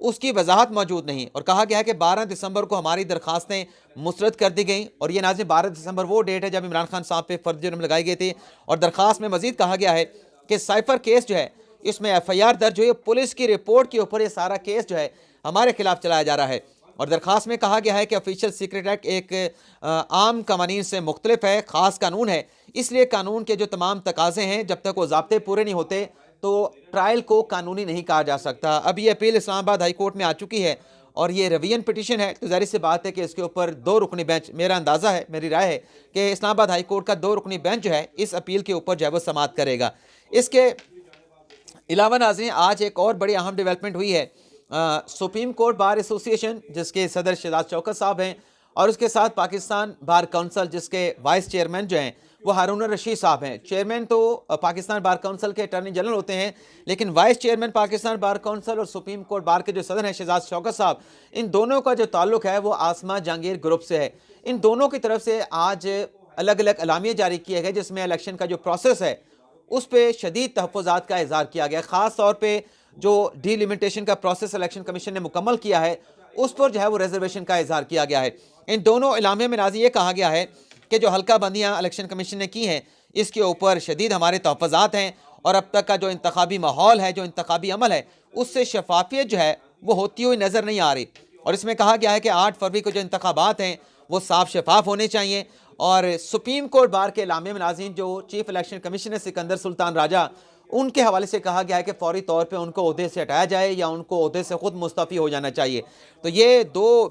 اس کی وضاحت موجود نہیں، اور کہا گیا ہے کہ 12 دسمبر کو ہماری درخواستیں مسترد کر دی گئیں، اور یہ ناظرین 12 دسمبر وہ ڈیٹ ہے جب عمران خان صاحب پہ فرضی جرم لگائی گئی تھی، اور درخواست میں مزید کہا گیا ہے کہ سائفر کیس جو ہے اس میں ایف آئی آر درج ہوئی، پولیس کی رپورٹ کے اوپر یہ سارا کیس جو ہے ہمارے خلاف چلایا جا رہا ہے، اور درخواست میں کہا گیا ہے کہ آفیشیل سیکرٹ ایکٹ ایک عام قوانین سے مختلف ہے، خاص قانون ہے، اس لیے قانون کے جو تمام تقاضے ہیں جب تک وہ ضابطے پورے نہیں ہوتے تو ٹرائل کو قانونی نہیں کہا جا سکتا۔ اب یہ اپیل اسلام آباد ہائی کورٹ میں آ چکی ہے، اور یہ ریویژن پٹیشن ہے، تو ظاہر سی بات ہے کہ اس کے اوپر 2 رکنی بینچ، میرا اندازہ ہے، میری رائے ہے کہ اسلام آباد ہائی کورٹ کا 2 رکنی بینچ جو ہے اس اپیل کے اوپر جو ہے وہ سماعت کرے گا۔ اس کے علاوہ ناظرین آج ایک اور بڑی اہم ڈیولپمنٹ ہوئی ہے، سپریم کورٹ بار ایسوسی ایشن جس کے صدر شہزاد شوکت صاحب ہیں، اور اس کے ساتھ پاکستان بار کونسل جس کے وائس چیئرمین جو ہیں وہ ہارون الرشید صاحب ہیں۔ چیئرمین تو پاکستان بار کونسل کے اٹارنی جنرل ہوتے ہیں، لیکن vice chairman Pakistan bar council اور سپریم کورٹ بار کے جو صدر ہیں شہزاد شوکت صاحب، ان دونوں کا جو تعلق ہے وہ آسما جہانگیر گروپ سے ہے۔ ان دونوں کی طرف سے آج الگ الگ اعلامیے جاری کیے گئے جس میں الیکشن کا جو پروسیس ہے اس پہ شدید تحفظات کا اظہار کیا گیا، خاص طور پہ جو ڈی لیمیٹیشن کا پروسیس الیکشن کمیشن نے مکمل کیا ہے اس پر جو ہے وہ ریزرویشن کا اظہار کیا گیا ہے۔ ان دونوں اعلامیے میں ناظرین یہ کہا گیا ہے کہ جو حلقہ بندیاں الیکشن کمیشن نے کی ہیں اس کے اوپر شدید ہمارے تحفظات ہیں، اور اب تک کا جو انتخابی ماحول ہے، جو انتخابی عمل ہے، اس سے شفافیت جو ہے وہ ہوتی ہوئی نظر نہیں آ رہی، اور اس میں کہا گیا ہے کہ 8 فروری کو جو انتخابات ہیں وہ صاف شفاف ہونے چاہیے۔ اور سپریم کورٹ بار کے اعلامیے میں ناظرین جو چیف الیکشن کمیشنر سکندر سلطان راجہ، ان کے حوالے سے کہا گیا ہے کہ فوری طور پہ ان کو عہدے سے ہٹایا جائے یا ان کو عہدے سے خود مستعفی ہو جانا چاہیے۔ تو یہ 2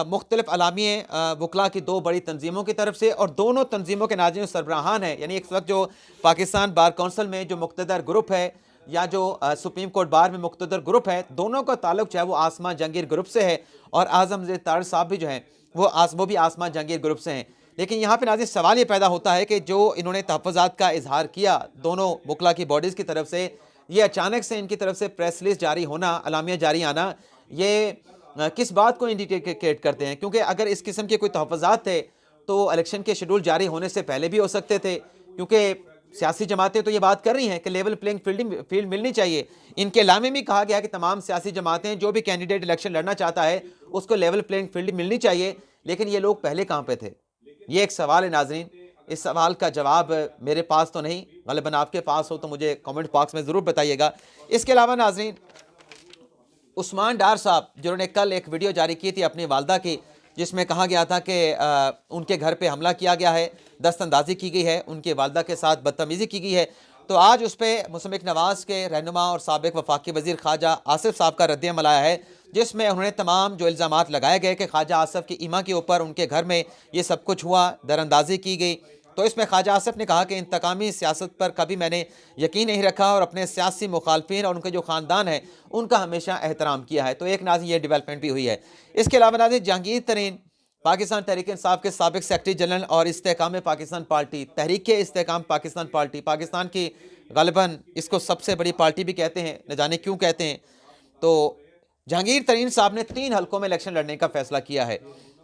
مختلف اعلامیے وکلاء کی 2 بڑی تنظیموں کی طرف سے، اور دونوں تنظیموں کے ناظرین سربراہان ہیں، یعنی ایک وقت جو پاکستان بار کونسل میں جو مقتدر گروپ ہے یا جو سپریم کورٹ بار میں مقتدر گروپ ہے، دونوں کا تعلق جو ہے وہ آسما جہانگیر گروپ سے ہے، اور اعظم زیر طارق صاحب بھی جو ہیں وہ بھی آسما جہانگیر گروپ سے ہیں۔ لیکن یہاں پہ ناظرین سوال یہ پیدا ہوتا ہے کہ جو انہوں نے تحفظات کا اظہار کیا دونوں وکلاء کی باڈیز کی طرف سے، یہ اچانک سے ان کی طرف سے پریس ریلیز جاری ہونا، اعلامیہ جاری آنا، یہ کس بات کو انڈیکیٹ کرتے ہیں؟ کیونکہ اگر اس قسم کے کوئی تحفظات تھے تو الیکشن کے شیڈول جاری ہونے سے پہلے بھی ہو سکتے تھے، کیونکہ سیاسی جماعتیں تو یہ بات کر رہی ہیں کہ لیول پلینگ فیلڈ ملنی چاہیے۔ ان کے اعلامیے میں کہا گیا ہے کہ تمام سیاسی جماعتیں جو بھی کینڈیڈیٹ الیکشن لڑنا چاہتا ہے اس کو لیول پلینگ فیلڈ ملنی چاہیے، لیکن یہ لوگ پہلے کہاں پہ تھے؟ یہ ایک سوال ہے ناظرین، اس سوال کا جواب میرے پاس تو نہیں، غالباً آپ کے پاس ہو تو مجھے کامنٹ باکس میں ضرور بتائیے گا۔ اس کے علاوہ ناظرین عثمان ڈار صاحب جنہوں نے کل ایک ویڈیو جاری کی تھی اپنی والدہ کی، جس میں کہا گیا تھا کہ ان کے گھر پہ حملہ کیا گیا ہے، دست اندازی کی گئی ہے، ان کے والدہ کے ساتھ بدتمیزی کی گئی ہے، تو آج اس پہ مسلم نواز کے رہنما اور سابق وفاقی وزیر خواجہ آصف صاحب کا رد عمل آیا ہے، جس میں انہوں نے تمام جو الزامات لگائے گئے کہ خواجہ آصف کی ایما کے اوپر ان کے گھر میں یہ سب کچھ ہوا، دراندازی کی گئی، تو اس میں خواجہ آصف نے کہا کہ انتقامی سیاست پر کبھی میں نے یقین نہیں رکھا، اور اپنے سیاسی مخالفین اور ان کے جو خاندان ہیں ان کا ہمیشہ احترام کیا ہے۔ تو ایک ناظرین یہ ڈیولپمنٹ بھی ہوئی ہے۔ اس کے علاوہ ناظرین جہانگیر ترین پاکستان تحریک انصاف کے سابق سیکرٹری جنرل اور استحکام پاکستان پارٹی، تحریک استحکام پاکستان پارٹی، پاکستان کی غالباً اس کو سب سے بڑی پارٹی بھی کہتے ہیں، نہ جانے کیوں کہتے ہیں، تو جہانگیر ترین صاحب نے 3 حلقوں میں الیکشن لڑنے کا فیصلہ کیا ہے،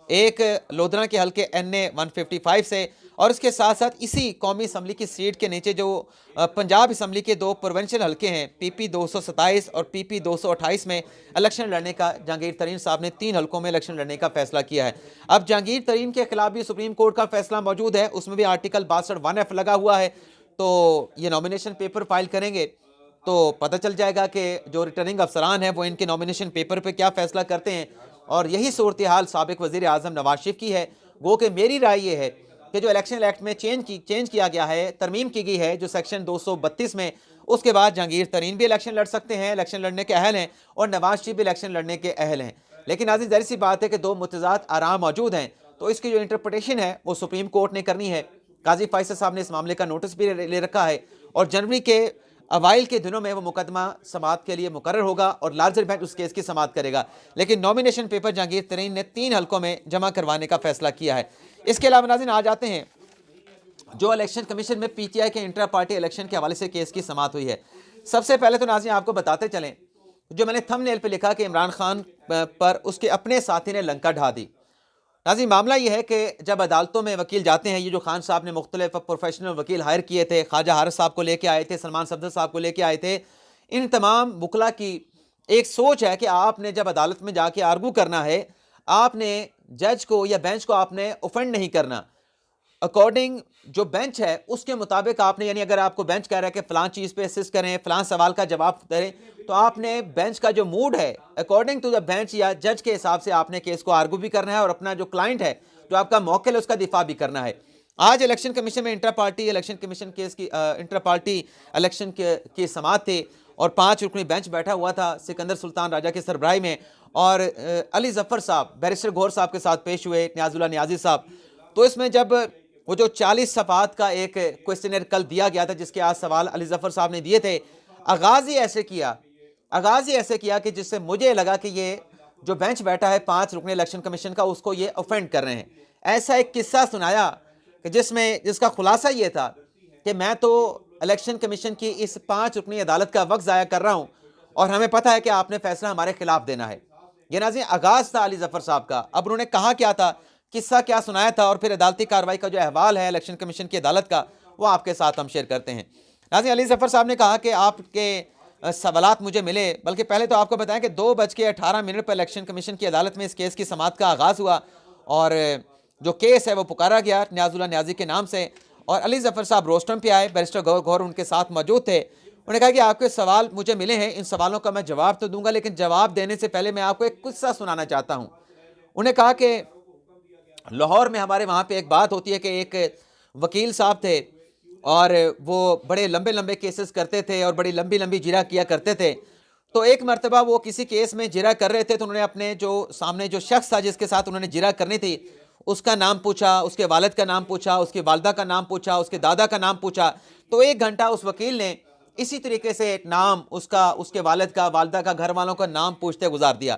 ایک لودھرا کے حلقے NA 155 سے، اور اس کے ساتھ ساتھ اسی قومی اسمبلی کی سیٹ کے نیچے جو پنجاب اسمبلی کے 2 پروونشل حلقے ہیں PP 227 اور PP 228 میں الیکشن لڑنے کا جہانگیر ترین صاحب نے 3 حلقوں میں الیکشن لڑنے کا فیصلہ کیا ہے۔ اب جہانگیر ترین کے خلاف بھی سپریم کورٹ کا فیصلہ موجود ہے، اس میں بھی آرٹیکل 62 1F لگا ہوا ہے، تو یہ نامینیشن پیپر فائل کریں گے تو پتہ چل جائے گا کہ جو ریٹرننگ افسران ہیں وہ ان کے نامینیشن پیپر پہ کیا فیصلہ کرتے ہیں، اور یہی صورتحال سابق وزیر اعظم نواز شریف کی ہے۔ گو کہ میری رائے یہ ہے کہ جو الیکشن ایکٹ میں چینج کیا گیا ہے، ترمیم کی گئی ہے جو سیکشن 232 میں، اس کے بعد جہانگیر ترین بھی الیکشن لڑ سکتے ہیں، الیکشن لڑنے کے اہل ہیں، اور نواز شریف بھی الیکشن لڑنے کے اہل ہیں۔ لیکن ناظرین ظاہر سی بات ہے کہ 2 متضاد آراء موجود ہیں، تو اس کی جو انٹرپریٹیشن ہے وہ سپریم کورٹ نے کرنی ہے۔ قاضی فیصل صاحب نے اس معاملے کا نوٹس بھی لے رکھا ہے، اور جنوری کے اوائل کے دنوں میں وہ مقدمہ سماعت کے لیے مقرر ہوگا اور لارجر بینچ اس کیس کی سماعت کرے گا۔ لیکن نامینیشن پیپر جہانگیر ترین نے 3 حلقوں میں جمع کروانے کا فیصلہ کیا ہے۔ اس کے علاوہ ناظرین آ جاتے ہیں جو الیکشن کمیشن میں PTI کے انٹرا پارٹی الیکشن کے حوالے سے کیس کی سماعت ہوئی ہے۔ سب سے پہلے تو ناظرین آپ کو بتاتے چلیں، جو میں نے تھم نیل پہ لکھا کہ عمران خان پر اس کے اپنے ساتھی نے لنکا ڈھا دی۔ ناظرین معاملہ یہ ہے کہ جب عدالتوں میں وکیل جاتے ہیں، یہ جو خان صاحب نے مختلف پروفیشنل وکیل ہائر کیے تھے، خواجہ حارث صاحب کو لے کے آئے تھے، سلمان صفدر صاحب کو لے کے آئے تھے، ان تمام وکلاء کی ایک سوچ ہے کہ آپ نے جب عدالت میں جا کے آرگو کرنا ہے، آپ نے جج کو یا بینچ کو آپ نے اوفینڈ نہیں کرنا، اکارڈنگ جو بینچ ہے اس کے مطابق آپ نے، یعنی اگر آپ کو بینچ کہہ رہا ہے کہ فلان چیز پہ اسسٹ کریں، فلان سوال کا جواب دیں، تو آپ نے بینچ کا جو موڈ ہے اکارڈنگ ٹو دا بینچ یا جج کے حساب سے آپ نے کیس کو آرگو بھی کرنا ہے، اور اپنا جو کلائنٹ ہے، جو آپ کا موکل ہے، اس کا دفاع بھی کرنا ہے۔ آج الیکشن کمیشن میں intra party election commission case کی انٹرا پارٹی الیکشن کی سماعت تھی، اور 5 رکنی بینچ بیٹھا ہوا تھا سکندر سلطان راجہ کی سربراہی میں، اور علی ظفر صاحب بیرسٹر گوہر صاحب کے ساتھ پیش ہوئے، نیاز اللہ نیازی صاحب۔ تو اس میں جب وہ جو 40 صفحات کا ایک کوئسچنر کل دیا گیا تھا، جس کے آج سوال علی ظفر صاحب نے دیے تھے، آغاز ہی ایسے کیا کہ جس سے مجھے لگا کہ یہ جو بینچ بیٹھا ہے 5 رکن الیکشن کمیشن کا، اس کو یہ اوفینڈ کر رہے ہیں۔ ایسا ایک قصہ سنایا کہ جس کا خلاصہ یہ تھا کہ میں تو الیکشن کمیشن کی اس 5 رکنی عدالت کا وقت ضائع کر رہا ہوں، اور ہمیں پتہ ہے کہ آپ نے فیصلہ ہمارے خلاف دینا ہے۔ یہ ناظرین آغاز تھا علی ظفر صاحب کا۔ اب انہوں نے کہا کیا تھا، قصہ کیا سنایا تھا، اور پھر عدالتی کارروائی کا جو احوال ہے الیکشن کمیشن کی عدالت کا، وہ آپ کے ساتھ ہم شیئر کرتے ہیں۔ ناظرین علی ظفر صاحب نے کہا کہ آپ کے سوالات مجھے ملے، بلکہ پہلے تو آپ کو بتائیں کہ 2:18 پر الیکشن کمیشن کی عدالت میں اس کیس کی سماعت کا آغاز ہوا، اور جو کیس ہے وہ پکارا گیا نیاز اللہ نیازی کے نام سے، اور علی ظفر صاحب روسٹرم پہ آئے، بیرسٹر گوہر ان کے ساتھ موجود تھے۔ انہوں نے کہا کہ آپ کے سوال مجھے ملے ہیں، ان سوالوں کا میں جواب تو دوں گا، لیکن جواب دینے سے پہلے میں آپ کو ایک قصہ سنانا چاہتا ہوں۔ انہوں نے کہا کہ لاہور میں ہمارے وہاں پہ ایک بات ہوتی ہے کہ ایک وکیل صاحب تھے، اور وہ بڑے لمبے لمبے کیسز کرتے تھے اور بڑی لمبی لمبی جرا کیا کرتے تھے۔ تو ایک مرتبہ وہ کسی کیس میں جرا کر رہے تھے، تو انہوں نے اپنے جو سامنے جو شخص تھا جس کے ساتھ انہوں نے جرا کرنی تھی، اس کا نام پوچھا، اس کے والد کا نام پوچھا، اس کی والدہ کا نام پوچھا، اس کے دادا کا نام پوچھا۔ تو 1 گھنٹہ اس وکیل نے اسی طریقے سے نام اس کے والد کا، والدہ کا، گھر والوں کا نام پوچھتے گزار دیا۔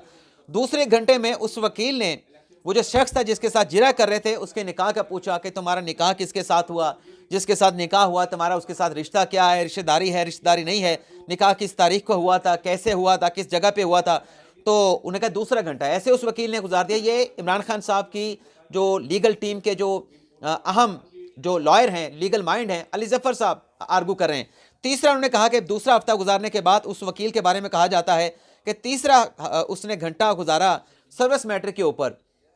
دوسرے گھنٹے میں اس وکیل نے وہ جو شخص تھا جس کے ساتھ جرا کر رہے تھے، اس کے نکاح کا پوچھا کہ تمہارا نکاح کس کے ساتھ ہوا، جس کے ساتھ نکاح ہوا تمہارا اس کے ساتھ رشتہ کیا ہے، رشتہ داری ہے، رشتہ داری نہیں ہے، نکاح کس تاریخ کو ہوا تھا، کیسے ہوا تھا، کس جگہ پہ ہوا تھا۔ تو انہوں نے کہا دوسرا گھنٹہ ایسے اس وکیل نے گزار دیا۔ یہ عمران خان صاحب کی جو لیگل ٹیم کے جو اہم جو لائر ہیں، لیگل مائنڈ ہیں، علی ظفر صاحب آرگو کر رہے ہیں۔ تیسرا انہوں نے کہا کہ دوسرا ہفتہ گزارنے کے بعد اس وکیل کے بارے میں کہا جاتا ہے کہ تیسرا اس نے گھنٹہ گزارا سروس میٹر کے اوپر،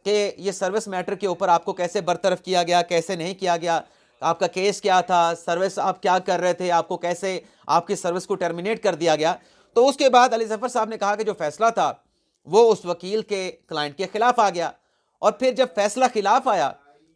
کہ یہ سروس میٹر کے اوپر آپ کو کیسے برطرف کیا گیا، کیسے نہیں کیا گیا، آپ کا کیس کیا تھا، سروس آپ کیا کر رہے تھے، آپ کو کیسے آپ کی سروس کو ٹرمینیٹ کر دیا گیا۔ تو اس کے بعد علی ظفر صاحب نے کہا کہ جو فیصلہ تھا وہ اس وکیل کے کلائنٹ کے خلاف آ گیا، اور پھر جب فیصلہ خلاف آیا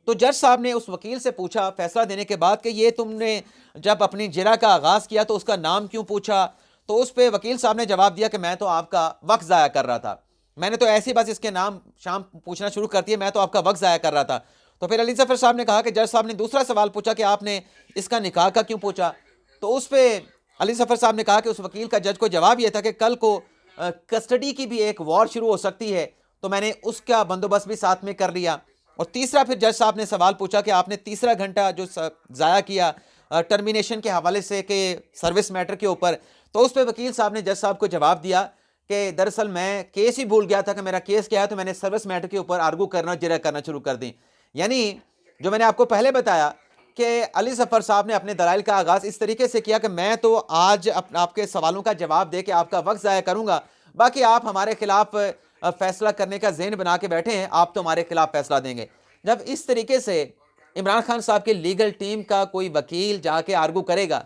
تو جج صاحب نے اس وکیل سے پوچھا فیصلہ دینے کے بعد کہ یہ تم نے جب اپنی جرا کا آغاز کیا تو اس کا نام کیوں پوچھا؟ تو اس پہ وکیل صاحب نے جواب دیا کہ میں تو آپ کا وقت ضائع کر رہا تھا، میں نے تو ایسی بس اس کے نام شام پوچھنا شروع کر دیا، میں تو آپ کا وقت ضائع کر رہا تھا۔ تو پھر علی ظفر صاحب نے کہا کہ جج صاحب نے دوسرا سوال پوچھا کہ آپ نے اس کا نکاح کا کیوں پوچھا؟ تو اس پہ علی ظفر صاحب نے کہا کہ اس وکیل کا جج کو جواب یہ تھا کہ کل کو کسٹڈی کی بھی ایک وار شروع ہو سکتی ہے، تو میں نے اس کا بندوبست بھی ساتھ میں کر لیا۔ اور تیسرا پھر جج صاحب نے سوال پوچھا کہ آپ نے تیسرا گھنٹہ جو ضائع کیا ٹرمینیشن کے حوالے سے کہ سروس میٹر کے اوپر، تو اس پہ وکیل صاحب نے جج صاحب کو جواب دیا کہ دراصل میں کیس ہی بھول گیا تھا کہ میرا کیس کیا ہے، تو میں نے سروس میٹر کے اوپر آرگو کرنا جرا کرنا شروع کر دی۔ یعنی جو میں نے آپ کو پہلے بتایا کہ علی ظفر صاحب نے اپنے دلائل کا آغاز اس طریقے سے کیا کہ میں تو آج آپ کے سوالوں کا جواب دے کے آپ کا وقت ضائع کروں گا، باقی آپ ہمارے خلاف فیصلہ کرنے کا ذہن بنا کے بیٹھے ہیں، آپ تو ہمارے خلاف فیصلہ دیں گے۔ جب اس طریقے سے عمران خان صاحب کی لیگل ٹیم کا کوئی وکیل جا کے آرگو کرے گا،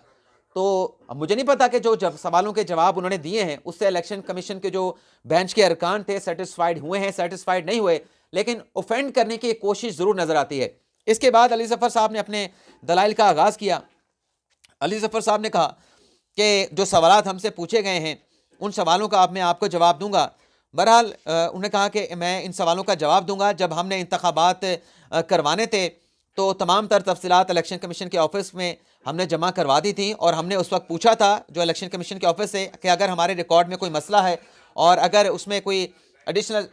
تو مجھے نہیں پتا کہ جو سوالوں کے جواب انہوں نے دیے ہیں اس سے الیکشن کمیشن کے جو بینچ کے ارکان تھے سیٹسفائیڈ ہوئے ہیں، سیٹسفائیڈ نہیں ہوئے، لیکن اوفینڈ کرنے کی ایک کوشش ضرور نظر آتی ہے۔ اس کے بعد علی ظفر صاحب نے اپنے دلائل کا آغاز کیا۔ علی ظفر صاحب نے کہا کہ جو سوالات ہم سے پوچھے گئے ہیں ان سوالوں کا میں آپ کو جواب دوں گا۔ بہرحال انہوں نے کہا کہ میں ان سوالوں کا جواب دوں گا۔ جب ہم نے انتخابات کروانے تھے تو تمام تر تفصیلات الیکشن کمیشن کے آفس میں ہم نے جمع کروا دی تھیں، اور ہم نے اس وقت پوچھا تھا جو الیکشن کمیشن کے آفس سے کہ اگر ہمارے ریکارڈ میں کوئی مسئلہ ہے اور اگر اس میں کوئی ایڈیشنل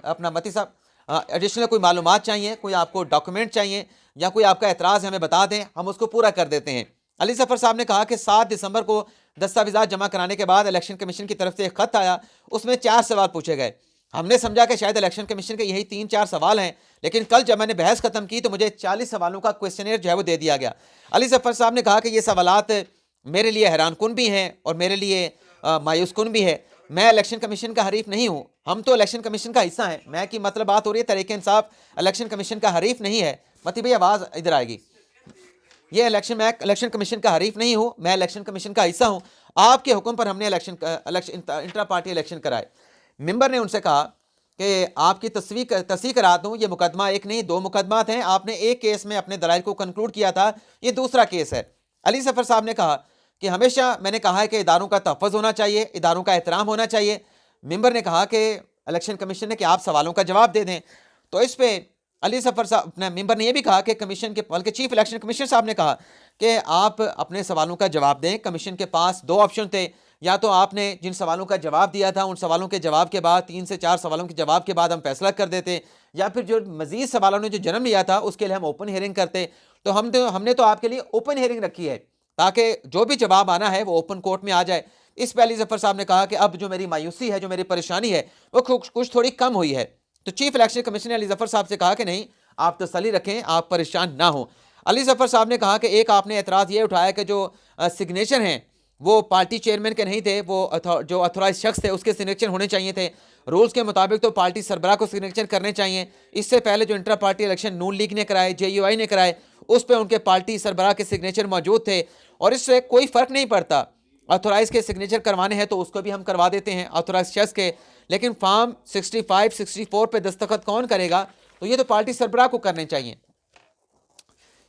کوئی معلومات چاہیے، کوئی آپ کو ڈاکومنٹ چاہیے یا کوئی آپ کا اعتراض ہمیں بتا دیں، ہم اس کو پورا کر دیتے ہیں۔ علی ظفر صاحب نے کہا کہ 7 دسمبر کو دستاویزات جمع کرانے کے بعد الیکشن کمیشن کی طرف سے ایک خط آیا، اس میں 4 سوال پوچھے گئے۔ ہم نے سمجھا کہ شاید الیکشن کمیشن کے یہی 3-4 سوال ہیں، لیکن کل جب میں نے بحث ختم کی تو مجھے 40 سوالوں کا کویسچنر جو ہے وہ دے دیا گیا۔ علی ظفر صاحب نے کہا کہ یہ سوالات میرے لیے حیران کن بھی ہیں اور میرے لیے مایوس کن بھی ہے۔ میں الیکشن کمیشن کا حریف نہیں ہوں. ہم تو الیکشن کمیشن کا حصہ ہیں. میں کی مطلب بات ہو رہی ہے تحریک انصاف الیکشن کمیشن کا حریف نہیں ہے. متی بھائی آواز ادھر آئے گی. میں الیکشن کمیشن کا حریف نہیں ہوں, میں الیکشن کمیشن کا حصہ ہوں. آپ کے حکم پر ہم نے انٹرا پارٹی الیکشن کرائے. ممبر نے ان سے کہا کہ آپ کی تصحیح کرا دوں, یہ مقدمہ ایک نہیں 2 مقدمات ہیں. آپ نے ایک کیس میں اپنے دلائل کو کنکلوڈ کیا تھا, یہ دوسرا کیس ہے. علی ظفر صاحب نے کہا کہ ہمیشہ میں نے کہا ہے کہ اداروں کا تحفظ ہونا چاہیے, اداروں کا احترام ہونا چاہیے. ممبر نے کہا کہ الیکشن کمیشن نے کہ آپ سوالوں کا جواب دے دیں. تو اس پہ علی ظفر صاحب اپنے ممبر نے یہ بھی کہا کہ کمیشن کے بلکہ چیف الیکشن کمیشنر صاحب نے کہا کہ آپ اپنے سوالوں کا جواب دیں. کمیشن کے پاس 2 آپشن تھے, یا تو آپ نے جن سوالوں کا جواب دیا تھا ان سوالوں کے جواب کے بعد 3 سے 4 سوالوں کے جواب کے بعد ہم فیصلہ کر دیتے, یا پھر جو مزید سوالوں نے جو جنم لیا تھا اس کے لیے ہم اوپن ہیئرنگ کرتے. تو ہم نے تو آپ کے لیے اوپن ہیئرنگ رکھی ہے تاکہ جو بھی جواب آنا ہے وہ اوپن کورٹ میں آ جائے. اس پہ علی ظفر صاحب نے کہا کہ اب جو میری مایوسی ہے, جو میری پریشانی ہے, وہ کچھ تھوڑی کم ہوئی ہے. تو چیف الیکشن کمیشن نے علی ظفر صاحب سے کہا کہ نہیں, آپ تسلی رکھیں, آپ پریشان نہ ہوں. علی ظفر صاحب نے کہا کہ ایک آپ نے اعتراض یہ اٹھایا کہ جو سگنیچر ہیں وہ پارٹی چیئرمین کے نہیں تھے, وہ جو اتھورائز شخص تھے اس کے سگنیچر ہونے چاہیے تھے. رولز کے مطابق تو پارٹی سربراہ کو سگنیچر کرنے چاہیے. اس سے پہلے جو انٹرا پارٹی الیکشن نون لیگ نے کرائے, JUI نے کرائے, اس پہ ان کے پارٹی سربراہ کے سگنیچر موجود تھے. اور اس سے کوئی فرق نہیں پڑتا, اتھورائز کے سگنیچر کروانے ہیں تو اس کو بھی ہم کروا دیتے ہیں اتھورائز شخص کے, لیکن فارم 65 64 پہ دستخط کون کرے گا, تو یہ تو پارٹی سربراہ کو کرنے چاہیے.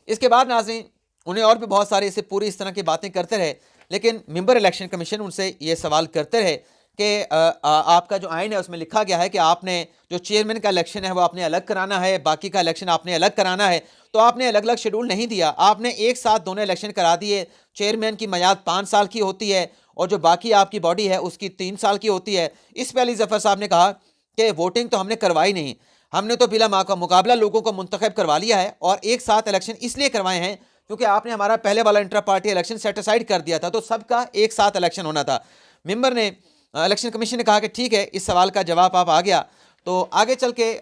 اس کے بعد ناظرین انہیں اور بھی بہت سارے اس طرح کی باتیں کرتے رہے, لیکن ممبر الیکشن کمیشن ان سے یہ سوال کرتے رہے کہ آپ کا جو آئین ہے اس میں لکھا گیا ہے کہ آپ نے جو چیئرمین کا الیکشن ہے وہ آپ نے الگ کرانا ہے, باقی کا الیکشن آپ نے الگ کرانا ہے. تو آپ نے الگ الگ شیڈول نہیں دیا, آپ نے ایک ساتھ دونوں الیکشن کرا دیے. چیئرمین کی میعاد 5 سال کی ہوتی ہے اور جو باقی آپ کی باڈی ہے اس کی 3 سال کی ہوتی ہے. اس پہ علی ظفر صاحب نے کہا کہ ووٹنگ تو ہم نے کروائی نہیں, ہم نے تو بلا مقابلہ لوگوں کو منتخب کروا لیا ہے, اور ایک ساتھ الیکشن اس لیے کروائے ہیں کیونکہ آپ نے ہمارا پہلے والا intra party election set aside کر دیا تھا, تو سب کا ایک ساتھ الیکشن ہونا تھا. ممبر نے الیکشن کمیشن نے کہا کہ ٹھیک ہے, اس سوال کا جواب آپ آ گیا. تو آگے چل کے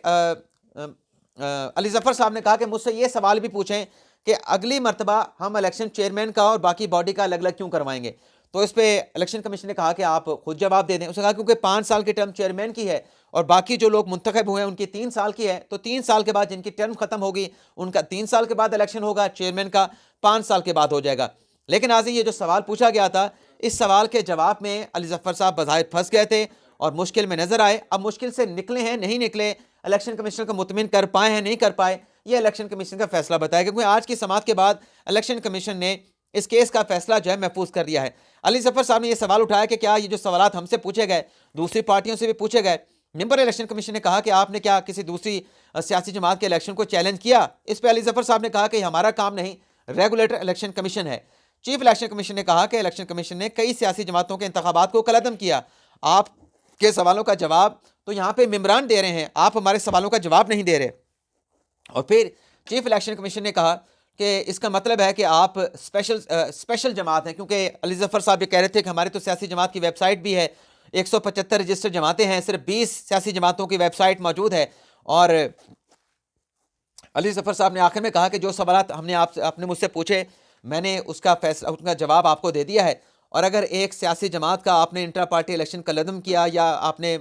علی ظفر صاحب نے کہا کہ مجھ سے یہ سوال بھی پوچھیں کہ اگلی مرتبہ ہم الیکشن چیئرمین کا اور باقی باڈی کا الگ الگ کیوں کروائیں گے. تو اس پہ الیکشن کمیشن نے کہا کہ آپ خود جواب دے دیں. اس نے کہا کیونکہ 5 سال کی ٹرم چیئرمین کی ہے اور باقی جو لوگ منتخب ہوئے ہیں ان کی 3 سال کی ہے, تو 3 سال کے بعد جن کی ٹرم ختم ہوگی ان کا 3 سال کے بعد الیکشن ہوگا, چیئرمین کا 5 سال کے بعد ہو جائے گا. لیکن آج یہ جو سوال پوچھا گیا تھا, اس سوال کے جواب میں علی ظفر صاحب بظاہر پھنس گئے تھے اور مشکل میں نظر آئے. اب مشکل سے نکلے ہیں نہیں نکلے, الیکشن کمیشن کو مطمئن کر پائے ہیں نہیں کر پائے, یہ الیکشن کمیشن کا فیصلہ بتایا, کیونکہ آج کی سماعت کے بعد الیکشن کمیشن نے اس کیس کا فیصلہ جو ہے محفوظ کر دیا ہے. علی ظفر صاحب نے یہ سوال اٹھایا کہ کیا یہ جو سوالات ہم سے پوچھے گئے دوسری پارٹیوں سے بھی پوچھے گئے. ممبر الیکشن کمیشن نے کہا کہ آپ نے کیا کسی دوسری سیاسی جماعت کے الیکشن کو چیلنج کیا. اس پہ علی ظفر صاحب نے کہا کہ ہمارا کام نہیں, ریگولیٹر الیکشن کمیشن ہے. چیف الیکشن کمیشن نے کہا کہ الیکشن کمیشن نے کئی سیاسی جماعتوں کے انتخابات کو کالعدم کیا. آپ کے سوالوں کا جواب تو یہاں پہ ممبران دے رہے ہیں, آپ ہمارے سوالوں کا جواب نہیں دے رہے. اور پھر چیف الیکشن کمیشن نے کہا کہ اس کا مطلب ہے کہ آپ اسپیشل جماعت ہیں, کیونکہ علی ظفر صاحب یہ کہہ رہے تھے کہ ہماری تو سیاسی جماعت کی ویب سائٹ بھی ہے, 175 رجسٹر جماعتیں ہیں, صرف 20 سیاسی جماعتوں کی ویب سائٹ موجود ہے. اور علی ظفر صاحب نے آخر میں کہا کہ جو سوالات ہم نے آپ نے مجھ سے پوچھے میں نے اس کا جواب آپ کو دے دیا ہے, اور اگر ایک سیاسی جماعت کا آپ نے انٹرا پارٹی الیکشن کا کالعدم کیا یا آپ نے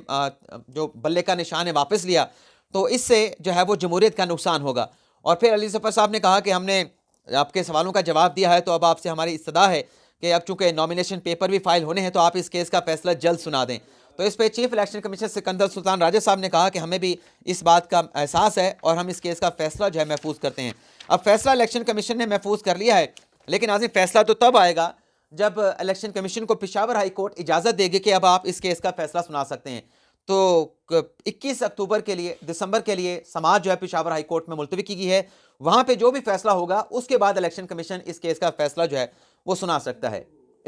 جو بلے کا نشان ہے واپس لیا, تو اس سے جو ہے وہ جمہوریت کا نقصان ہوگا. اور پھر علی ظفر صاحب نے کہا کہ ہم نے آپ کے سوالوں کا جواب دیا ہے, تو اب آپ سے ہماری استدعا ہے کہ اب چونکہ نامینیشن پیپر بھی فائل ہونے ہیں تو آپ اس کیس کا فیصلہ جلد سنا دیں. تو اس پہ چیف الیکشن کمیشنر سکندر سلطان راجہ صاحب نے کہا کہ ہمیں بھی اس بات کا احساس ہے اور ہم اس کیس کا فیصلہ جو ہے محفوظ کرتے ہیں. اب فیصلہ الیکشن کمیشن نے محفوظ کر لیا ہے, لیکن آج فیصلہ تو تب آئے گا جب الیکشن کمیشن کو پشاور ہائی کورٹ اجازت دے گی کہ اب آپ اس کیس کا فیصلہ سنا سکتے ہیں. تو 21 اکتوبر کے لیے دسمبر کے لیے سماعت جو ہے پشاور ہائی کورٹ میں ملتوی کی گئی ہے, وہاں پہ جو بھی فیصلہ ہوگا اس کے بعد الیکشن کمیشن اس کیس کا فیصلہ جو ہے وہ سنا سکتا ہے.